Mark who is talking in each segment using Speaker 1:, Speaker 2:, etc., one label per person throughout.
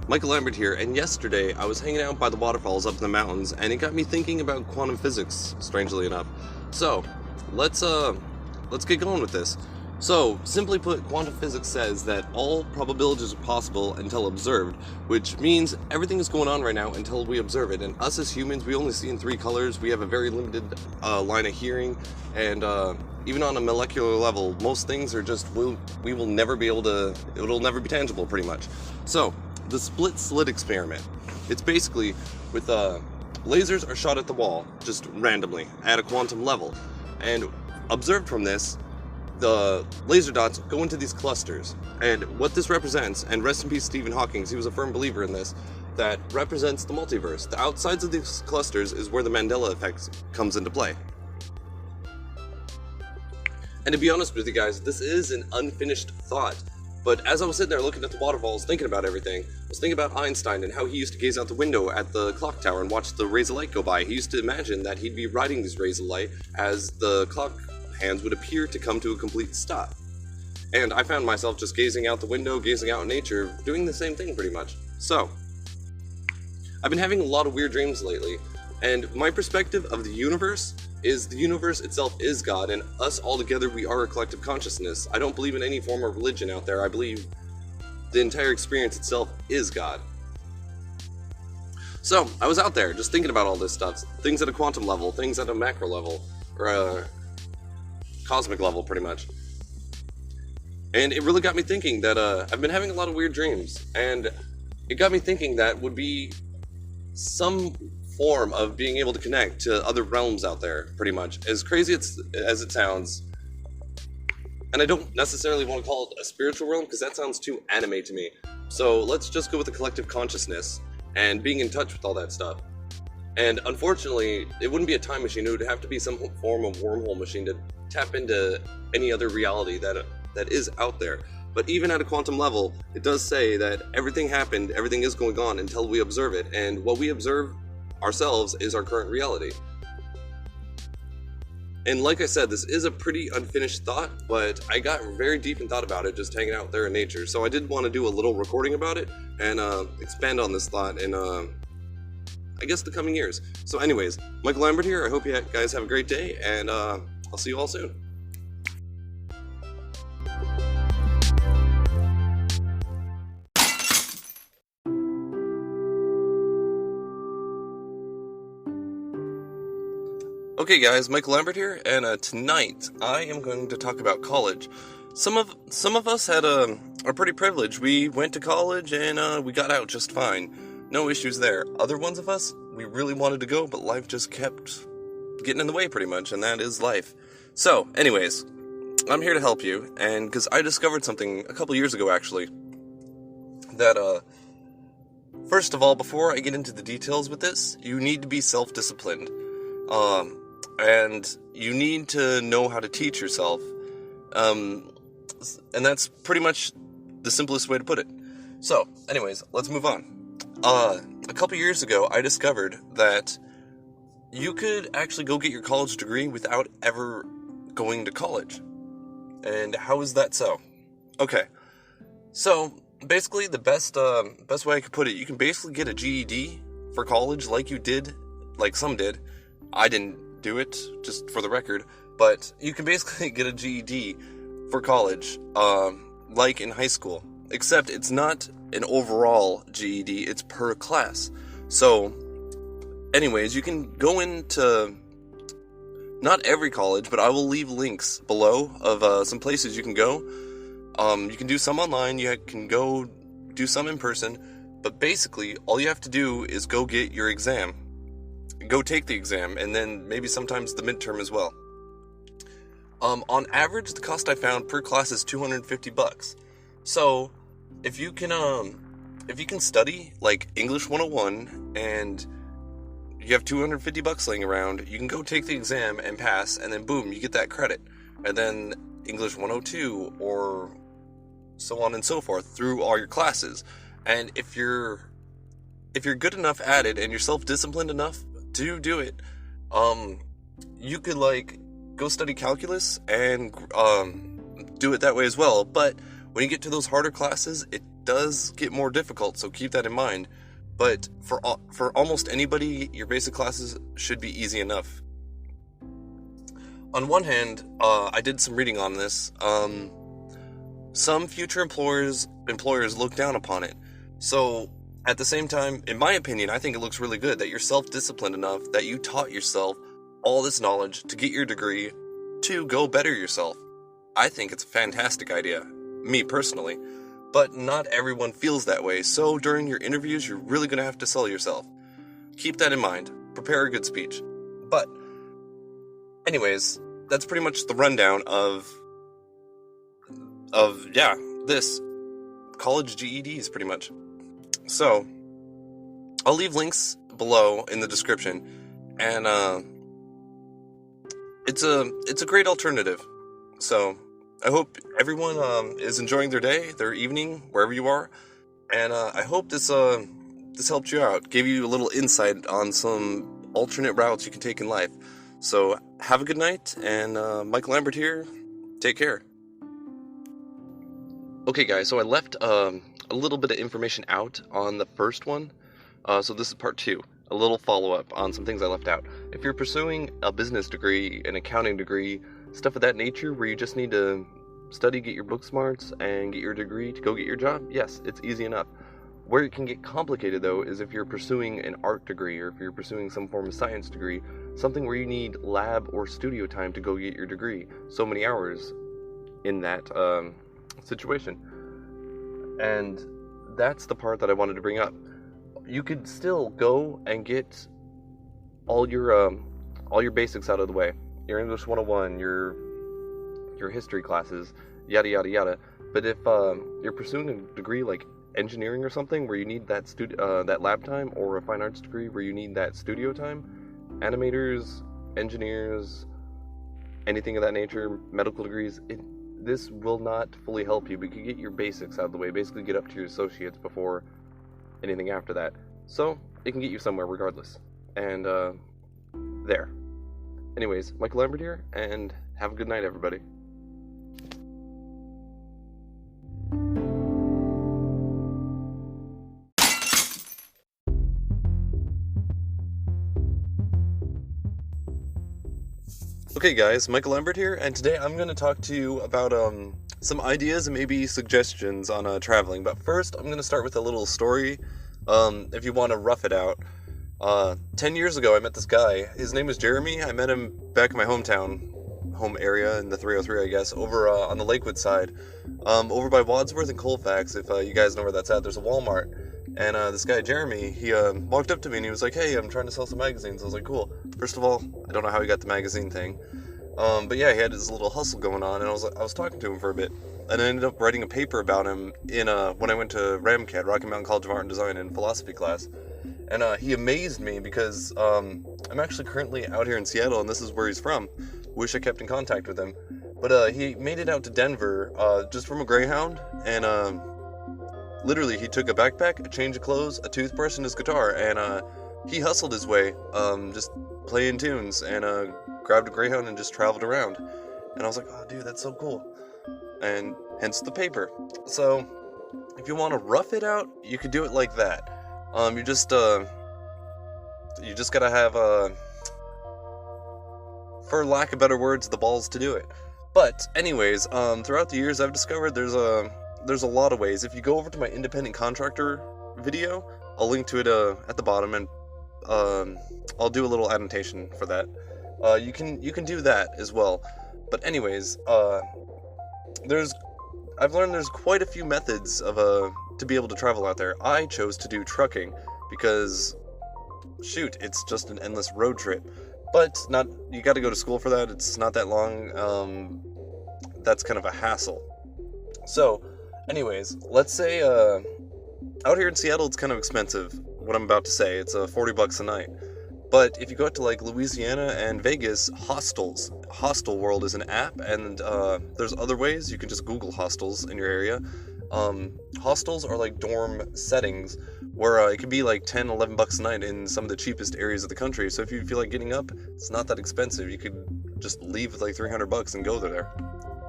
Speaker 1: Michael Lambert here, and yesterday I was hanging out by the waterfalls up in the mountains, and it got me thinking about quantum physics, strangely enough. So, let's get going with this. So, simply put, quantum physics says that all probabilities are possible until observed, which means everything is going on right now until we observe it. And us as humans, we only see in three colors, we have a very limited line of hearing, and even on a molecular level, most things are just, we will never be able to, it'll never be tangible pretty much. So, the split slit experiment. It's basically with lasers are shot at the wall, just randomly, at a quantum level. And observed from this, the laser dots go into these clusters. And what this represents, and rest in peace Stephen Hawking, he was a firm believer in this, that represents the multiverse. The outsides of these clusters is where the Mandela effect comes into play. And to be honest with you guys, this is an unfinished thought. But as I was sitting there looking at the waterfalls, thinking about everything, I was thinking about Einstein and how he used to gaze out the window at the clock tower and watch the rays of light go by. He used to imagine that he'd be riding these rays of light as the clock hands would appear to come to a complete stop. And I found myself just gazing out the window, gazing out in nature, doing the same thing pretty much. So, I've been having a lot of weird dreams lately, and my perspective of the universe is the universe itself is God, and us all together, we are a collective consciousness. I don't believe in any form of religion out there. I believe the entire experience itself is God. So, I was out there just thinking about all this stuff. Things at a quantum level, things at a macro level, or a cosmic level, pretty much. And it really got me thinking that I've been having a lot of weird dreams, and it got me thinking that would be some form of being able to connect to other realms out there, pretty much. As crazy as it sounds, and I don't necessarily want to call it a spiritual realm, because that sounds too anime to me. So let's just go with the collective consciousness, and being in touch with all that stuff. And unfortunately, it wouldn't be a time machine, it would have to be some form of wormhole machine to tap into any other reality that is out there. But even at a quantum level, it does say that everything happened, everything is going on until we observe it, and what we observe ourselves is our current reality. And like I said, this is a pretty unfinished thought, but I got very deep in thought about it just hanging out there in nature. So I did want to do a little recording about it and expand on this thought in I guess the coming years. So anyways, Michael Lambert here. I hope you guys have a great day, and I'll see you all soon. Okay guys, Michael Lambert here, and tonight I am going to talk about college. Some of us are pretty privileged. We went to college and we got out just fine. No issues there. Other ones of us, we really wanted to go, but life just kept getting in the way pretty much, and that is life. So, anyways, I'm here to help you, and because I discovered something a couple years ago actually, that first of all, before I get into the details with this, you need to be self-disciplined. And you need to know how to teach yourself. And that's pretty much the simplest way to put it. So, anyways, let's move on. A couple years ago, I discovered that you could actually go get your college degree without ever going to college. And how is that so? Okay. So, basically, the best way I could put it, you can basically get a GED for college like some did. I didn't do it, just for the record, but you can basically get a GED for college, like in high school, except it's not an overall GED, it's per class. So, anyways, you can go into, not every college, but I will leave links below of some places you can go. You can do some online, you can go do some in person, but basically, all you have to do is go get your exam. Go take the exam, and then maybe sometimes the midterm as well. On average, the cost I found per class is $250. So, if you can study like English 101 and you have $250 laying around, you can go take the exam and pass, and then boom, you get that credit. And then English 102 or so on and so forth through all your classes. And if you're good enough at it and you're self-disciplined enough to do it, you could go study calculus and do it that way as well. But when you get to those harder classes, does get more difficult, so keep that in mind. But for almost anybody, your basic classes should be easy enough. On one hand, I did some reading on this. Some future employers look down upon it. So at the same time, in my opinion, I think it looks really good that you're self-disciplined enough that you taught yourself all this knowledge to get your degree to go better yourself. I think it's a fantastic idea, me personally, but not everyone feels that way, so during your interviews, you're really going to have to sell yourself. Keep that in mind. Prepare a good speech. But anyways, that's pretty much the rundown of this college GEDs pretty much. So I'll leave links below in the description, and it's a great alternative. So I hope everyone is enjoying their day, their evening, wherever you are, and I hope this helped you out, gave you a little insight on some alternate routes you can take in life. So have a good night, and Michael Lambert here. Take care. Okay, guys, so I left a little bit of information out on the first one, so this is part 2, a little follow-up on some things I left out. If you're pursuing a business degree, an accounting degree, stuff of that nature where you just need to study, get your book smarts, and get your degree to go get your job, yes, it's easy enough. Where it can get complicated, though, is if you're pursuing an art degree, or if you're pursuing some form of science degree, something where you need lab or studio time to go get your degree, so many hours in that situation. And that's the part that I wanted to bring up. You could still go and get all your basics out of the way. Your English 101, your history classes, yada yada yada. But if you're pursuing a degree like engineering or something where you need that lab time, or a fine arts degree where you need that studio time, animators, engineers, anything of that nature, medical degrees, this will not fully help you, but you can get your basics out of the way, basically get up to your associates before anything after that. So it can get you somewhere regardless. And there. Anyways, Michael Lambert here, and have a good night, everybody. Okay guys, Michael Lambert here, and today I'm going to talk to you about some ideas and maybe suggestions on traveling. But first, I'm going to start with a little story, if you want to rough it out. 10 years ago, I met this guy. His name was Jeremy. I met him back in my home area in the 303, I guess, over on the Lakewood side, over by Wadsworth and Colfax. If you guys know where that's at, there's a Walmart. And this guy, Jeremy, he walked up to me and he was like, "Hey, I'm trying to sell some magazines." I was like, "Cool." First of all, I don't know how he got the magazine thing. But yeah, he had his little hustle going on, and I was talking to him for a bit. And I ended up writing a paper about him in when I went to RAMCAD, Rocky Mountain College of Art and Design, in philosophy class. And he amazed me because I'm actually currently out here in Seattle, and this is where he's from. Wish I kept in contact with him. But he made it out to Denver just from a Greyhound, and literally he took a backpack, a change of clothes, a toothbrush, and his guitar, and he hustled his way, just playing tunes, and grabbed a Greyhound and just traveled around. And I was like, "Oh, dude, that's so cool." And hence the paper. So if you want to rough it out, you could do it like that. You just gotta have, for lack of better words, the balls to do it. But anyways, throughout the years, I've discovered there's a lot of ways. If you go over to my independent contractor video, I'll link to it at the bottom, and I'll do a little annotation for that. You can do that as well. But anyways, I've learned there's quite a few methods of to be able to travel out there. I chose to do trucking because, shoot, it's just an endless road trip. But you got to go to school for that. It's not that long. That's kind of a hassle. So, anyways, let's say out here in Seattle, it's kind of expensive. What I'm about to say, it's $40 a night. But if you go out to like Louisiana and Vegas, hostels. Hostel World is an app, and there's other ways. You can just Google hostels in your area. Hostels are like dorm settings where it could be like $10, $11 a night in some of the cheapest areas of the country. So if you feel like getting up, it's not that expensive. You could just leave with like $300 and go there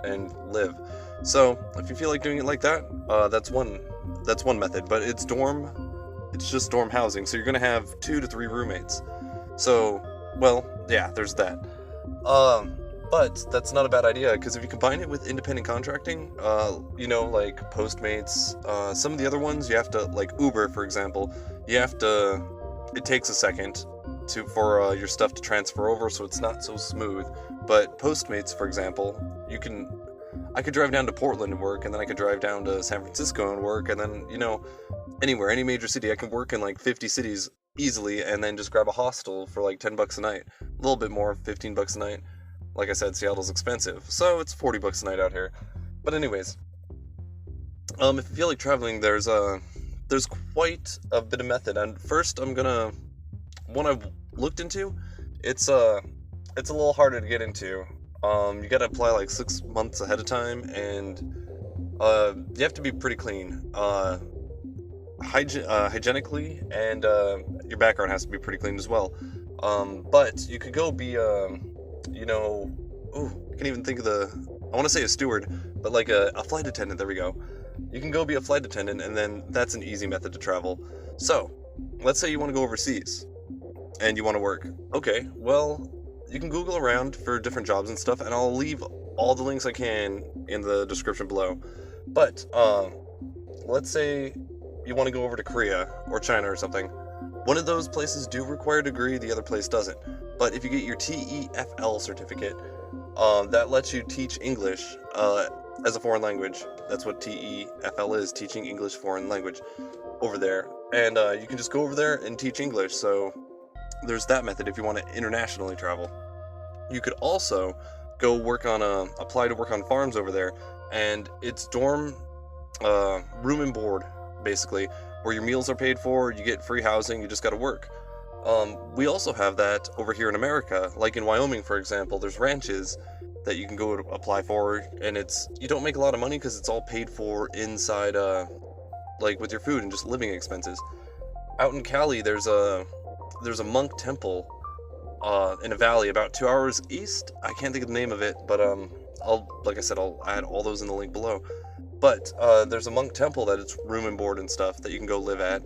Speaker 1: and live. So if you feel like doing it like that, that's one That's one method, but it's just dorm housing, so you're gonna have 2 to 3 roommates. So, well, yeah, there's that. But that's not a bad idea, because if you combine it with independent contracting, like Postmates, some of the other ones, you have to, like Uber, for example, it takes a second for your stuff to transfer over, so it's not so smooth. But Postmates, for example, I could drive down to Portland and work, and then I could drive down to San Francisco and work, and then, anywhere, any major city. I can work in like 50 cities easily, and then just grab a hostel for like $10 a night. A little bit more, $15 a night. Like I said, Seattle's expensive, so it's $40 a night out here. But anyways, if you feel like traveling, there's quite a bit of method. And first, one I've looked into, it's a little harder to get into. You gotta apply like 6 months ahead of time, and you have to be pretty clean, hygienically, and your background has to be pretty clean as well. But you could go be I can't even think of I want to say a steward, but like a flight attendant. There we go. You can go be a flight attendant, and then that's an easy method to travel. So, let's say you want to go overseas, and you want to work. Okay, well, you can Google around for different jobs and stuff, and I'll leave all the links I can in the description below. But, let's say you want to go over to Korea, or China or something. One of those places do require a degree, the other place doesn't. But if you get your TEFL certificate, that lets you teach English as a foreign language. That's what TEFL is, teaching English foreign language over there. And you can just go over there and teach English, so there's that method if you want to internationally travel. You could also go apply to work on farms over there, and it's dorm, room and board, basically, where your meals are paid for, you get free housing, you just gotta work. We also have that over here in America, like in Wyoming, for example. There's ranches that you can go apply for, and you don't make a lot of money because it's all paid for inside, like with your food and just living expenses. Out in Cali, there's a monk temple in a valley about 2 hours east. I can't think of the name of it, but I'll add all those in the link below. But there's a monk temple that it's room and board and stuff that you can go live at,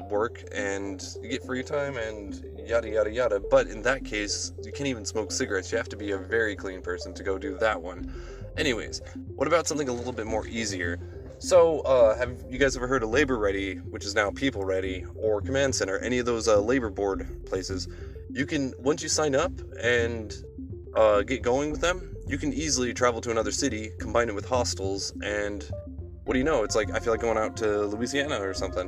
Speaker 1: work, and you get free time and yada yada yada. But in that case, you can't even smoke cigarettes. You have to be a very clean person to go do that one. Anyways, what about something a little bit more easier? So, have you guys ever heard of Labor Ready, which is now People Ready, or Command Center, any of those labor board places? You can, once you sign up and get going with them, you can easily travel to another city, combine it with hostels, and what do you know? It's like, I feel like going out to Louisiana or something.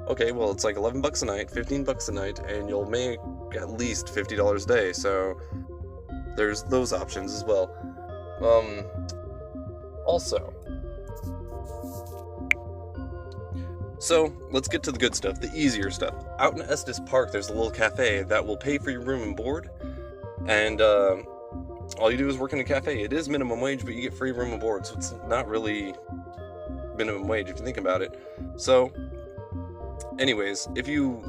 Speaker 1: Okay, well, it's like $11 a night, $15 a night, and you'll make at least $50 a day, so there's those options as well. So, let's get to the good stuff, the easier stuff. Out in Estes Park, there's a little cafe that will pay for your room and board, and all you do is work in a cafe. It is minimum wage, but you get free room and board, so it's not really minimum wage if you think about it. So, anyways, if you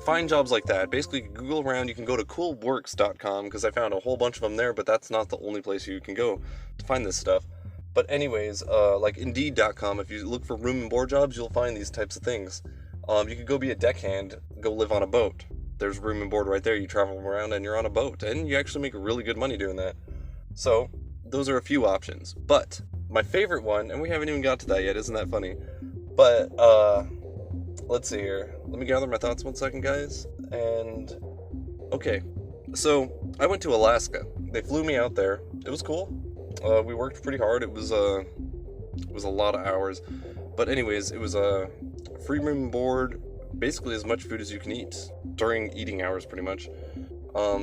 Speaker 1: find jobs like that, basically Google around. You can go to coolworks.com, because I found a whole bunch of them there, but that's not the only place you can go to find this stuff. But anyways, like Indeed.com, if you look for room and board jobs, you'll find these types of things. You could go be a deckhand, go live on a boat. There's room and board right there. You travel around and you're on a boat, and you actually make really good money doing that. So, those are a few options. But my favorite one, and we haven't even got to that yet, isn't that funny? But, let's see here. Let me gather my thoughts 1 second, guys. And, okay. So, I went to Alaska. They flew me out there. It was cool. We worked pretty hard. It was a lot of hours. But anyways, it was a free room and board, basically as much food as you can eat during eating hours, pretty much.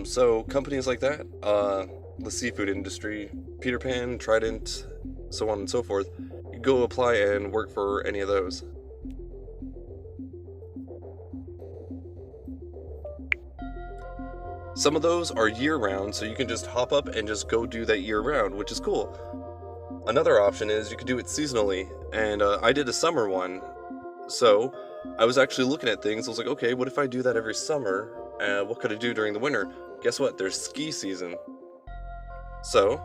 Speaker 1: So companies like that, the seafood industry, Peter Pan, Trident, so on and so forth, you go apply and work for any of those. Some of those are year-round, so you can just hop up and just go do that year-round, which is cool. Another option is you could do it seasonally, and I did a summer one, so I was actually looking at things. I was like, okay, what if I do that every summer? What could I do during the winter? Guess what? There's ski season. So,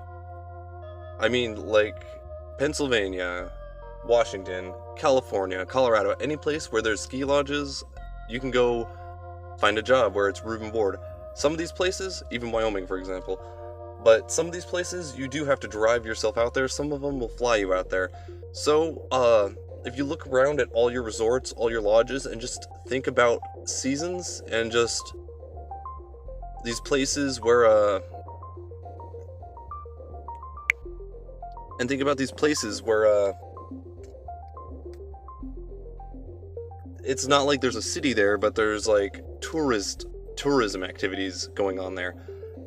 Speaker 1: I mean, like, Pennsylvania, Washington, California, Colorado, any place where there's ski lodges, you can go find a job where it's room and board. Some of these places, even Wyoming for example, but some of these places you do have to drive yourself out there. Some of them will fly you out there. So, if you look around at all your resorts, all your lodges, and just think about seasons and just these places where, it's not like there's a city there, but there's like tourism activities going on there.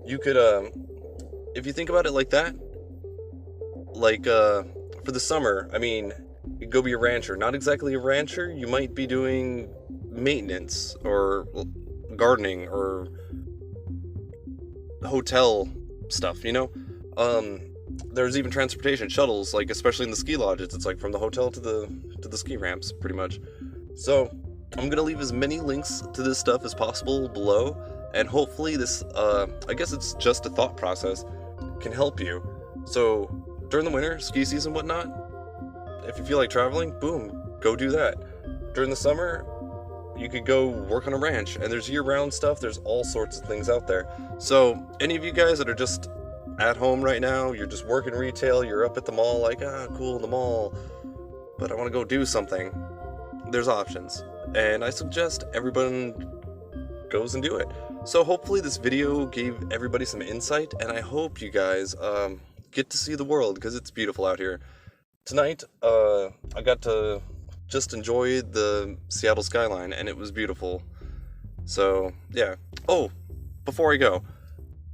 Speaker 1: You could, if you think about it like that, like, for the summer, I mean, you go be a rancher. Not exactly a rancher, you might be doing maintenance, or gardening, or hotel stuff, you know? There's even transportation, shuttles, like, especially in the ski lodges, it's like from the hotel to the ski ramps, pretty much. So, I'm gonna leave as many links to this stuff as possible below, and hopefully this, I guess it's just a thought process, can help you. So, during the winter, ski season, whatnot, if you feel like traveling, boom, go do that. During the summer, you could go work on a ranch, and there's year-round stuff, there's all sorts of things out there. So, any of you guys that are just at home right now, you're just working retail, you're up at the mall, like, cool, the mall, but I want to go do something, there's options. And I suggest everyone goes and do it. So hopefully this video gave everybody some insight, and I hope you guys get to see the world, because it's beautiful out here. Tonight, I got to just enjoy the Seattle skyline, and it was beautiful. So, yeah. Oh, before I go,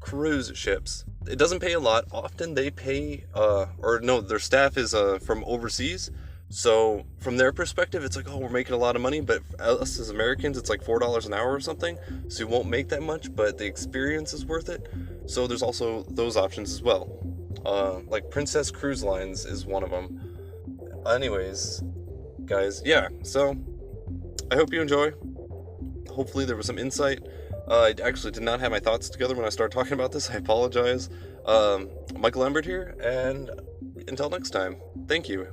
Speaker 1: cruise ships. It doesn't pay a lot. Often they pay, their staff is from overseas. So, from their perspective, it's like, oh, we're making a lot of money, but us as Americans, it's like $4 an hour or something, so you won't make that much, but the experience is worth it. So there's also those options as well. Like Princess Cruise Lines is one of them. Anyways, guys, yeah, so I hope you enjoy. Hopefully there was some insight. I actually did not have my thoughts together when I started talking about this. I apologize. Michael Lambert here, and until next time, thank you.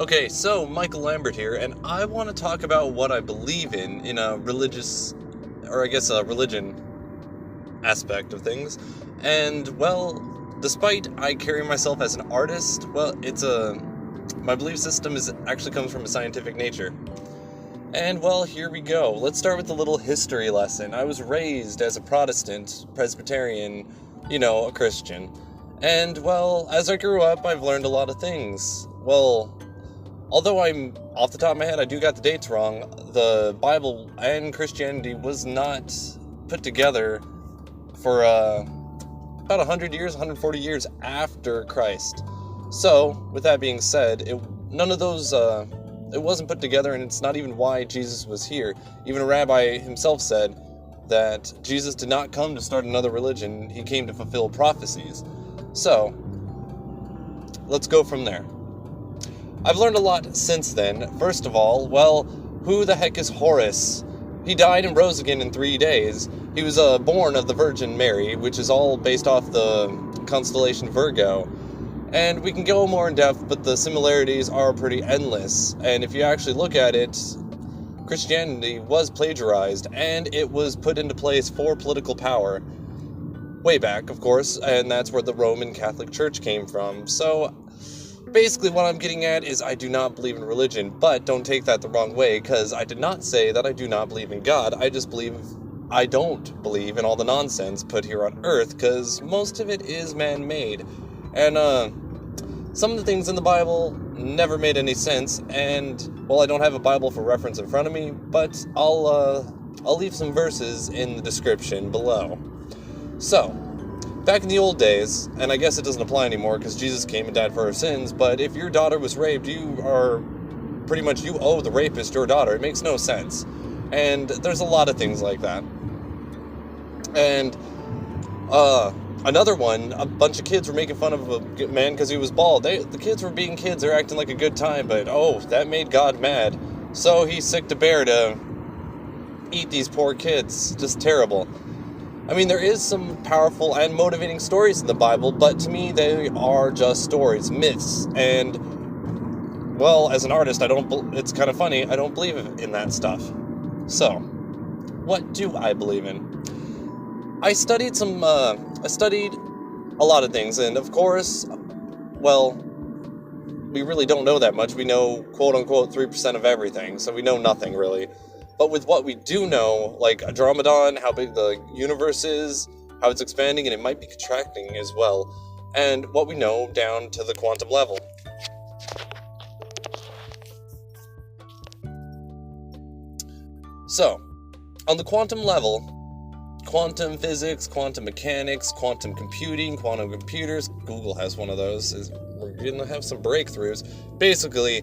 Speaker 1: Okay, so Michael Lambert here, and I want to talk about what I believe in a religious, or I guess a religion aspect of things. And, well, despite I carry myself as an artist, well, my belief system actually comes from a scientific nature. And, well, here we go. Let's start with a little history lesson. I was raised as a Protestant, Presbyterian, a Christian. And, well, as I grew up, I've learned a lot of things. Well, although I'm, off the top of my head, I do got the dates wrong, the Bible and Christianity was not put together for about 100 years, 140 years after Christ. So, with that being said, none of those, it wasn't put together, and it's not even why Jesus was here. Even a rabbi himself said that Jesus did not come to start another religion, he came to fulfill prophecies. So, let's go from there. I've learned a lot since then. First of all, well, who the heck is Horus? He died and rose again in 3 days. He was born of the Virgin Mary, which is all based off the constellation Virgo. And we can go more in depth, but the similarities are pretty endless. And if you actually look at it, Christianity was plagiarized, and it was put into place for political power. Way back, of course, and that's where the Roman Catholic Church came from. So, basically what I'm getting at is I do not believe in religion, but don't take that the wrong way, because I did not say that I do not believe in God. I just believe I don't believe in all the nonsense put here on Earth, because most of it is man-made. And, some of the things in the Bible never made any sense, and, well, I don't have a Bible for reference in front of me, but I'll leave some verses in the description below. So, back in the old days, and I guess it doesn't apply anymore because Jesus came and died for our sins, but if your daughter was raped, you owe the rapist your daughter. It makes no sense. And there's a lot of things like that. And, Another one, a bunch of kids were making fun of a man because he was bald. The kids were being kids, they're acting like a good time, but that made God mad. So he sicked a bear to eat these poor kids. Just terrible. I mean, there is some powerful and motivating stories in the Bible, but to me, they are just stories, myths, and, well, as an artist, it's kind of funny, I don't believe in that stuff. So, what do I believe in? I studied a lot of things, and of course, well, we really don't know that much. We know, quote-unquote, 3% of everything, so we know nothing, really. But with what we do know, like Andromeda, how big the universe is, how it's expanding, and it might be contracting as well, and what we know down to the quantum level. So, on the quantum level, quantum physics, quantum mechanics, quantum computing, quantum computers, Google has one of those, we're going to have some breakthroughs. Basically,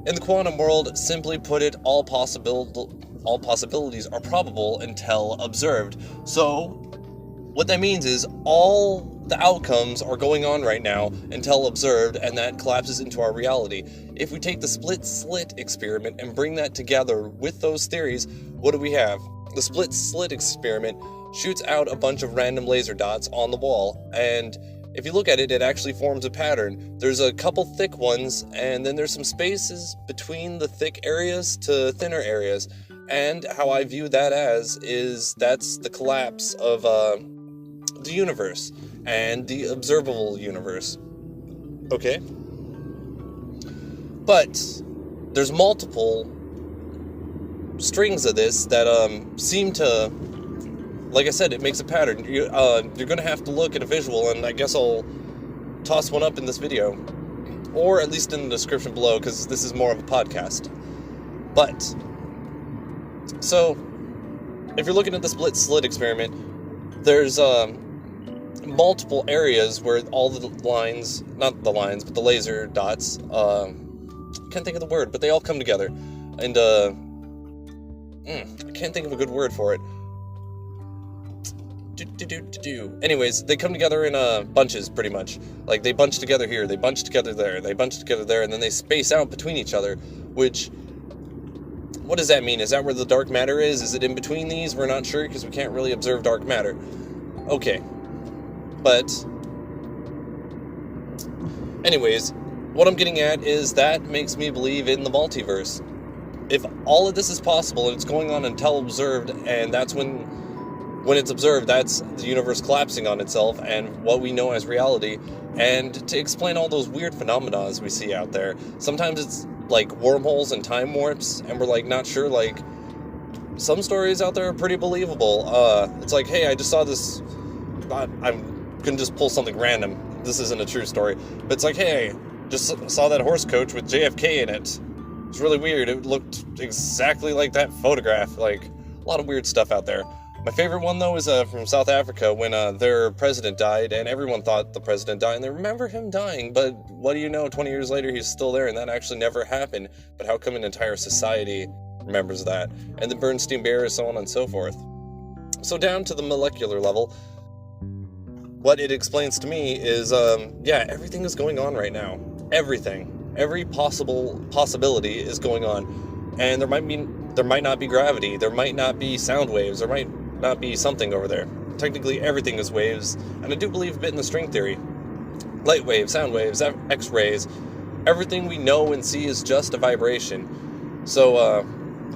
Speaker 1: in the quantum world, simply put it, all possibilities are probable until observed. So, what that means is all the outcomes are going on right now until observed, and that collapses into our reality. If we take the split-slit experiment and bring that together with those theories, what do we have? The split-slit experiment shoots out a bunch of random laser dots on the wall, and if you look at it, it actually forms a pattern. There's a couple thick ones, and then there's some spaces between the thick areas to thinner areas. And how I view that is that's the collapse of the universe and the observable universe. Okay? But there's multiple strings of this that seem to, like I said, it makes a pattern. You're going to have to look at a visual, and I guess I'll toss one up in this video, or at least in the description below, because this is more of a podcast. But, so, if you're looking at the split-slit experiment, there's multiple areas where all the lines, not the lines, but the laser dots, I can't think of the word, but they all come together. And, I can't think of a good word for it. Anyways, they come together in bunches, pretty much. Like, they bunch together here, they bunch together there, they bunch together there, and then they space out between each other, which, what does that mean? Is that where the dark matter is? Is it in between these? We're not sure, because we can't really observe dark matter. Okay. But, anyways, what I'm getting at is that makes me believe in the multiverse. If all of this is possible, and it's going on until observed, and that's when it's observed, that's the universe collapsing on itself and what we know as reality. And to explain all those weird phenomena we see out there, sometimes it's like wormholes and time warps, and we're like not sure. Like, some stories out there are pretty believable. It's like, hey, I just saw this, I'm gonna just pull something random, this isn't a true story, but it's like, hey, just saw that horse coach with JFK in it. It's really weird. It looked exactly like that photograph. Like, a lot of weird stuff out there. My favorite one, though, is from South Africa, when their president died, and everyone thought the president died, and they remember him dying, but what do you know, 20 years later, he's still there, and that actually never happened. But how come an entire society remembers that? And the Bernstein Bears, so on and so forth. So down to the molecular level, what it explains to me is, everything is going on right now. Everything. Every possibility is going on. And there might not be gravity, there might not be sound waves, there might not be something over there. Technically, everything is waves, and I do believe a bit in the string theory. Light waves, sound waves, X-rays, everything we know and see is just a vibration. So,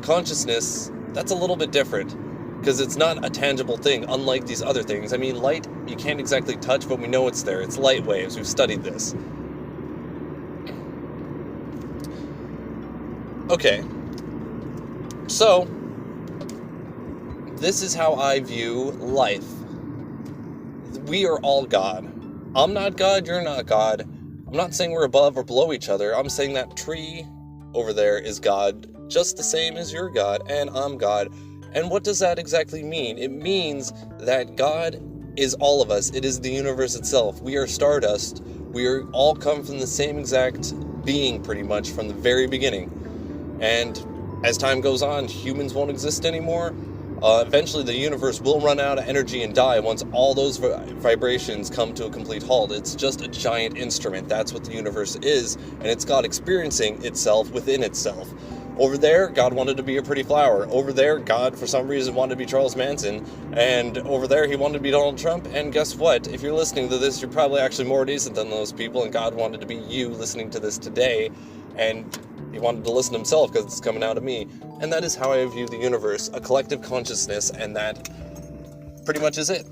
Speaker 1: consciousness, that's a little bit different, because it's not a tangible thing, unlike these other things. I mean, light, you can't exactly touch, but we know it's there. It's light waves. We've studied this. Okay. So, this is how I view life. We are all God. I'm not God, you're not God. I'm not saying we're above or below each other. I'm saying that tree over there is God, just the same as you're God, and I'm God. And what does that exactly mean? It means that God is all of us. It is the universe itself. We are stardust. We are all come from the same exact being, pretty much, from the very beginning. And as time goes on, humans won't exist anymore. Eventually the universe will run out of energy and die once all those vibrations come to a complete halt. It's just a giant instrument. That's what the universe is, and it's God experiencing itself within itself. Over there, God wanted to be a pretty flower. Over there, God, for some reason, wanted to be Charles Manson. And over there, he wanted to be Donald Trump. And guess what? If you're listening to this, you're probably actually more decent than those people. And God wanted to be you listening to this today. And he wanted to listen to himself because it's coming out of me. And that is how I view the universe, a collective consciousness. And that pretty much is it.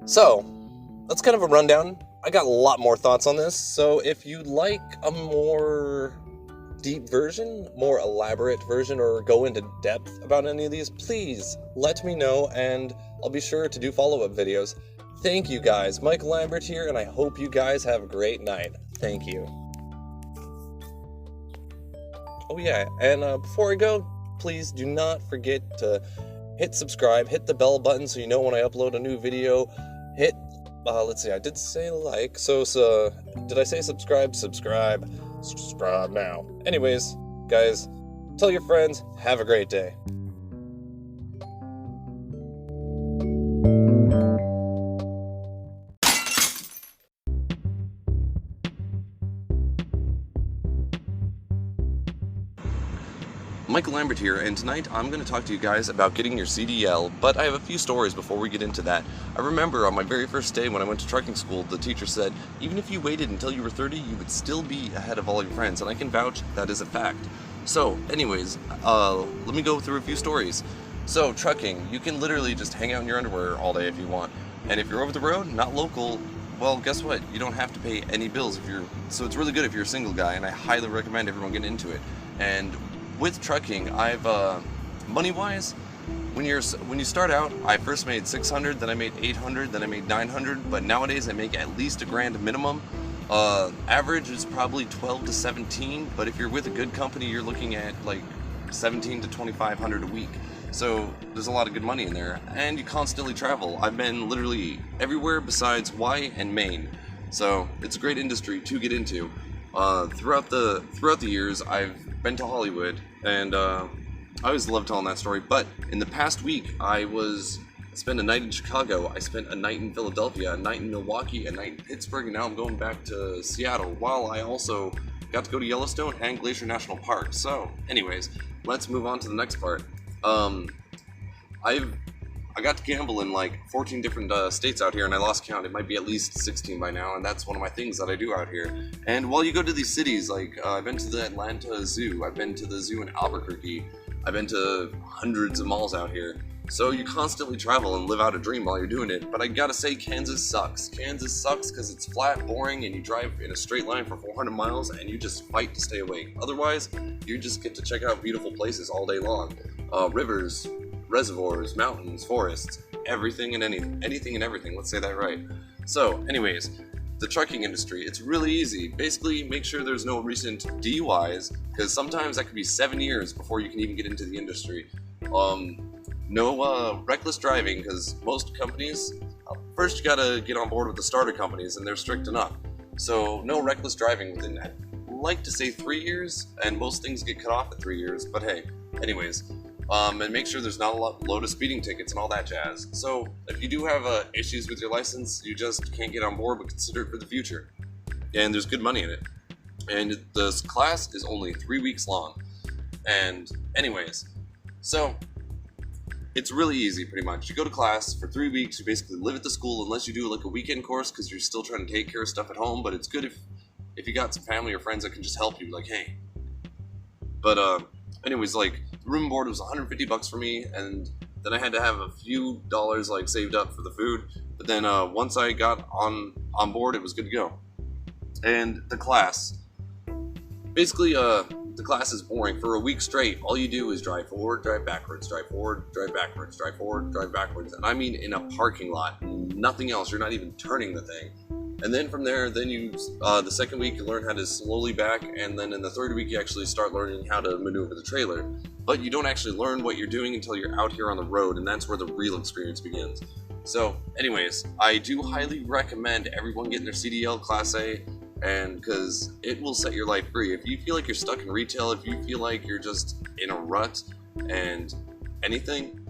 Speaker 1: So, that's kind of a rundown. I got a lot more thoughts on this, so if you'd like a more deep version, more elaborate version, or go into depth about any of these, please let me know, and I'll be sure to do follow-up videos. Thank you guys. Michael Lambert here, and I hope you guys have a great night. Thank you. Oh yeah, and before I go, please do not forget to hit subscribe, hit the bell button so you know when I upload a new video, hit let's see, I did say like, so did I say subscribe? Subscribe now. Anyways, guys, tell your friends, have a great day. Michael Lambert here, and tonight I'm going to talk to you guys about getting your CDL, but I have a few stories before we get into that. I remember on my very first day when I went to trucking school, the teacher said, even if you waited until you were 30, you would still be ahead of all your friends, and I can vouch that is a fact. So, anyways, let me go through a few stories. So, trucking, you can literally just hang out in your underwear all day if you want, and if you're over the road, not local, well, guess what? You don't have to pay any bills so it's really good if you're a single guy, and I highly recommend everyone get into it. And with trucking, I've money-wise, when you start out, I first made $600, then I made $800, then I made $900, but nowadays I make at least $1,000 minimum. Average is probably 12 to 17, but if you're with a good company, you're looking at like 17 to 2,500 a week. So there's a lot of good money in there, and you constantly travel. I've been literally everywhere besides Hawaii and Maine, so it's a great industry to get into. Throughout the years, I've been to Hollywood, and I always love telling that story, but in the past week, I spent a night in Chicago, I spent a night in Philadelphia, a night in Milwaukee, a night in Pittsburgh, and now I'm going back to Seattle, while I also got to go to Yellowstone and Glacier National Park. So, anyways, let's move on to the next part. I got to gamble in like 14 different states out here, and I lost count. It might be at least 16 by now, and that's one of my things that I do out here. And while you go to these cities, like I've been to the Atlanta Zoo, I've been to the zoo in Albuquerque, I've been to hundreds of malls out here. So you constantly travel and live out a dream while you're doing it. But I gotta say, Kansas sucks. Kansas sucks because it's flat, boring, and you drive in a straight line for 400 miles and you just fight to stay awake. Otherwise, you just get to check out beautiful places all day long. Rivers, reservoirs, mountains, forests, everything and anything and everything, let's say that right. So, anyways, the trucking industry, it's really easy. Basically, make sure there's no recent DUIs, because sometimes that could be 7 years before you can even get into the industry. No reckless driving, because most companies, first you gotta get on board with the starter companies, and they're strict enough. So, no reckless driving within, I'd like to say 3 years, and most things get cut off at 3 years, but hey, anyways. And make sure there's not a load of speeding tickets and all that jazz. So, if you do have issues with your license, you just can't get on board, but consider it for the future. And there's good money in it. And this class is only 3 weeks long. And anyways, so it's really easy pretty much. You go to class for 3 weeks, you basically live at the school unless you do like a weekend course because you're still trying to take care of stuff at home, but it's good if you got some family or friends that can just help you, like, hey. But anyways, like, room and board was $150 for me, and then I had to have a few dollars like saved up for the food. But then once I got on board, it was good to go. And the class, basically, the class is boring. For a week straight, all you do is drive forward, drive backwards, drive forward, drive backwards, drive forward, drive backwards, and I mean in a parking lot, nothing else. You're not even turning the thing. And then from there, the second week you learn how to slowly back, and then in the third week you actually start learning how to maneuver the trailer. But you don't actually learn what you're doing until you're out here on the road, and that's where the real experience begins. So, anyways, I do highly recommend everyone getting their CDL Class A, and because it will set your life free. If you feel like you're stuck in retail, if you feel like you're just in a rut, and anything,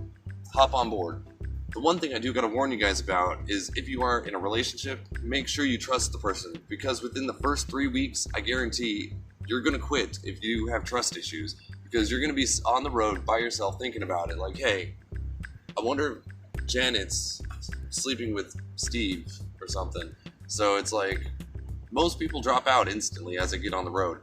Speaker 1: hop on board. The one thing I do gotta warn you guys about is if you are in a relationship, make sure you trust the person, because within the first 3 weeks, I guarantee you're gonna quit if you have trust issues, because you're gonna be on the road by yourself thinking about it, like, hey, I wonder if Janet's sleeping with Steve or something. So it's like, most people drop out instantly as they get on the road.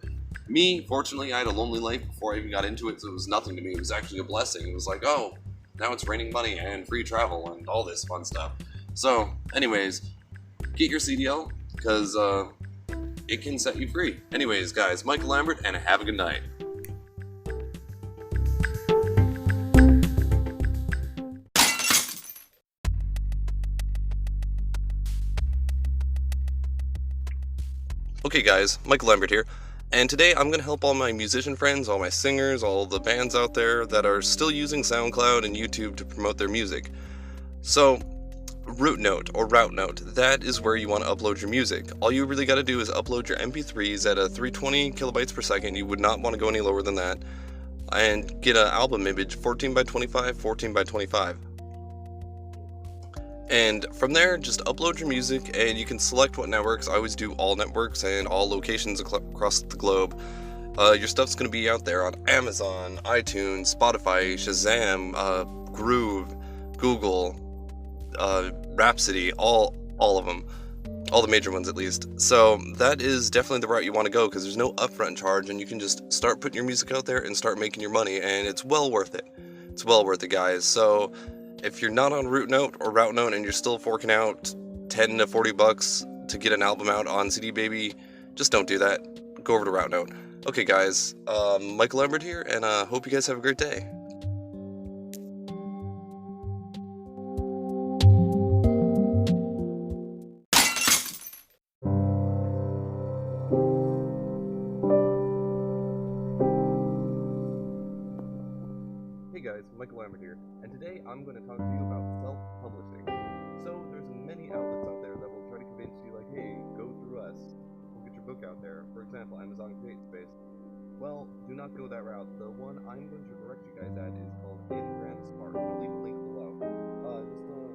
Speaker 1: Me, fortunately, I had a lonely life before I even got into it, so it was nothing to me. It was actually a blessing. It was like, oh, now it's raining money and free travel and all this fun stuff. So, anyways, get your CDL, because it can set you free. Anyways, guys, Michael Lambert, and have a good night. Okay guys, Michael Lambert here, and today I'm going to help all my musician friends, all my singers, all the bands out there that are still using SoundCloud and YouTube to promote their music. So, Root Note, or Route Note, that is where you want to upload your music. All you really got to do is upload your MP3s at a 320 kilobytes per second, you would not want to go any lower than that, and get an album image 14 by 25, 14 by 25. And from there, just upload your music, and you can select what networks. I always do all networks and all locations across the globe. Your stuff's going to be out there on Amazon, iTunes, Spotify, Shazam, Groove, Google, Rhapsody, all of them. All the major ones, at least. So that is definitely the route you want to go, because there's no upfront charge, and you can just start putting your music out there and start making your money, and it's well worth it. It's well worth it, guys. So if you're not on Root Note or Route Note and you're still forking out 10 to 40 bucks to get an album out on CD Baby, just don't do that. Go over to Route Note. Okay, guys, Michael Lambert here, and hope you guys have a great day. Hey guys, Michael Lambert here, and today I'm going to talk to you about self-publishing. So there's many outlets out there that will try to convince you, like, hey, go through us, we'll get your book out there. For example, Amazon CreateSpace. Well, do not go that route. The one I'm going to direct you guys at is called Ingram Spark. I'll leave a link below. Just a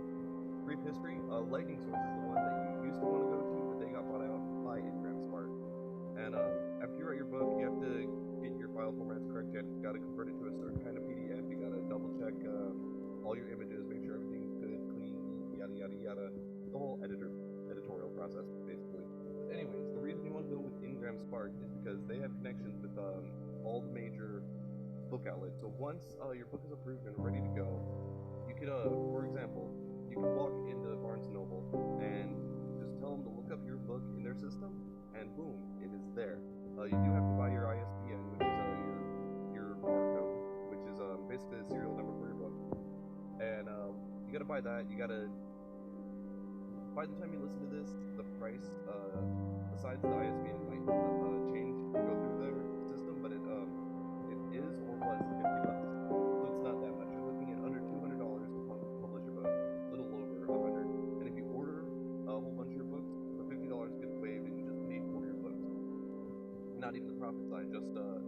Speaker 1: brief history. Lightning Source is the one that you used to want to go to, but they got bought out by Ingram Spark. And after you write your book, you have to get your file formats correct. You got to convert it to a certain kind of PDF. You got to double check all your images, make sure everything's good, clean, yada yada yada. The whole editorial process, basically. But anyways, the reason you want to go with Ingram Spark is because they have connections with all the major book outlets. So once your book is approved and ready to go, you could, for example, you can walk into Barnes & Noble and just tell them to look up your book in their system, and boom, it is there. You do have to buy your ISBN, which is your barcode, which is basically the serial number for your book. And you gotta buy that. You gotta. By the time you listen to this, the price, besides the ISBN, might change to go through their system, but it is or was $50. So it's not that much. You're looking at under $200 to publish your book, a little over $100. And if you order a whole bunch of your books, the $50 gets waived, and you just pay for your books. Not even the profit side, just the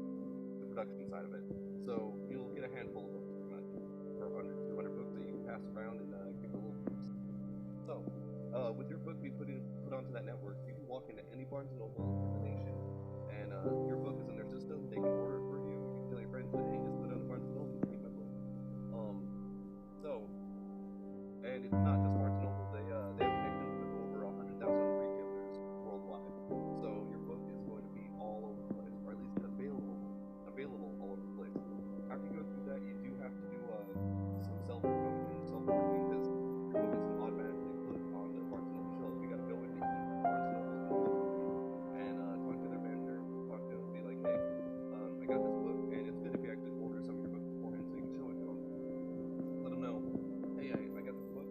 Speaker 1: production side of it. So you'll get a handful of books, pretty much, for under 200 books that you can pass around and give a little boost. So, with your book being put onto that network, you can walk into any Barnes & Noble in the nation, and your book is in their system. They can order it for you. You can tell your friends, hey, just put it on Barnes & Noble, read my book. And it's not just Barnes & Noble. They have connections with over 100,000 retailers worldwide. So your book is going to be all over the place, or at least available all over the place. After you go through that, you do have to do some self-promotion, self-marketing, because your book isn't automatically put on the Barnes & Noble shelf. You got to go into each Barnes & Noble individually and talk to their manager, talk to them, be like, hey, I got this book, and it's good if you actually order some of your book beforehand so you can show it to them. Let them know, hey, I got this book.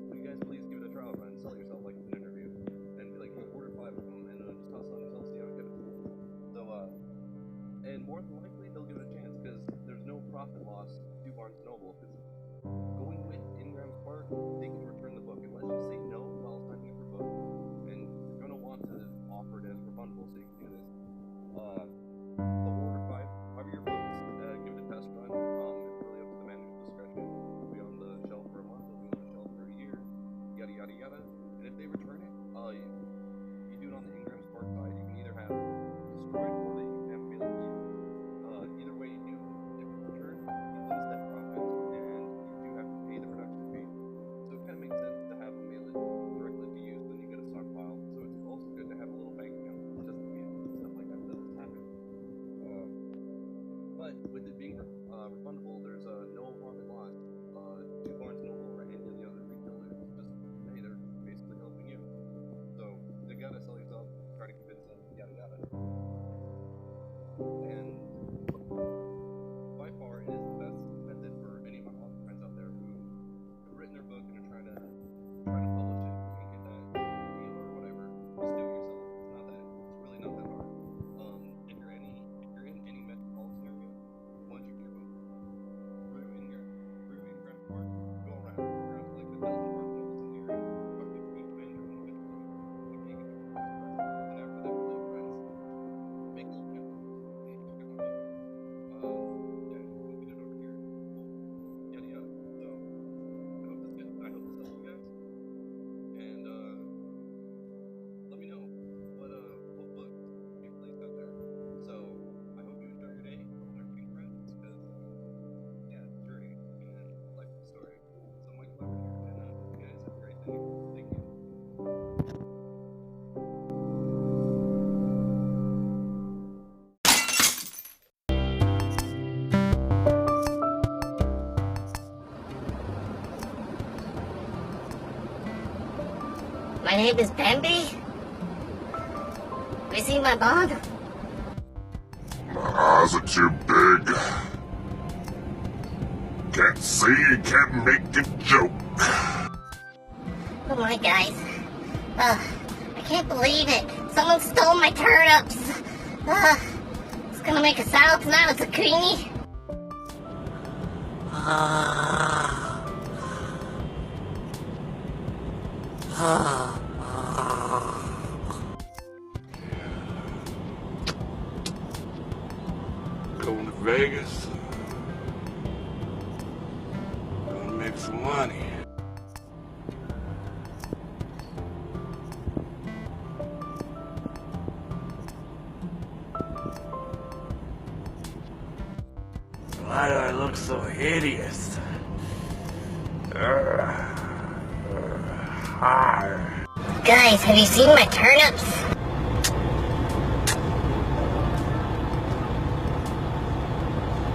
Speaker 1: Will you guys please give it a trial run? Sell it yourself like it's an interview, and be like, hey, order 5 of them, and just toss it on yourself, see how it goes. So, and more than likely, they'll give it a chance, because there's no profit loss to Barnes & Noble, because going with Ingram Spark, they can return the book unless you say no while signing up your book, and you're going to want to offer it as refundable so you can do this. They'll order 5 of your books, give it a test run,
Speaker 2: name is Bambi. Have you seen my bod?
Speaker 3: My eyes are too big. Can't see, can't make a joke.
Speaker 2: Oh my guys. I can't believe it. Someone stole my turnips. It's gonna make a salad tonight with zucchini.
Speaker 3: Going to Vegas. Gonna make some money. Why do I look so hideous?
Speaker 2: Guys, have you seen my turnips?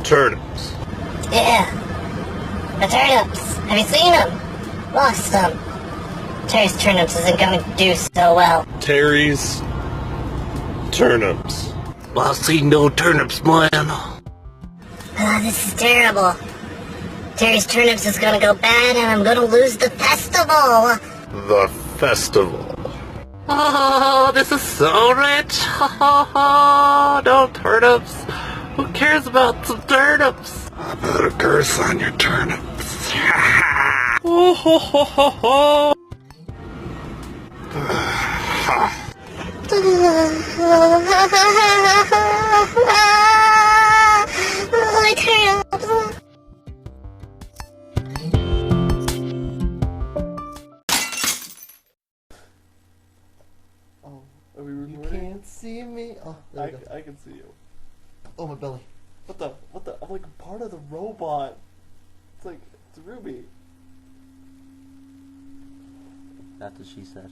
Speaker 1: Turnips.
Speaker 2: Yeah. The turnips. Have you seen them? Lost them. Terry's turnips isn't going to do so well.
Speaker 1: Terry's turnips.
Speaker 4: I see no turnips, man.
Speaker 2: This is terrible. Terry's turnips is gonna go bad and I'm gonna lose the festival.
Speaker 1: The festival.
Speaker 4: Oh, this is so rich. Oh, no turnips. Who cares about some turnips?
Speaker 3: I put a curse on your turnips.
Speaker 4: Oh, ho, ho, ho, ho.
Speaker 2: My turnips.
Speaker 5: Oh, are we
Speaker 6: You
Speaker 5: recording?
Speaker 6: can't see me. Oh, there we go.
Speaker 5: I can see you.
Speaker 6: Oh, my belly.
Speaker 5: What the? I'm like part of the robot. It's like, it's Ruby.
Speaker 6: That's what she said.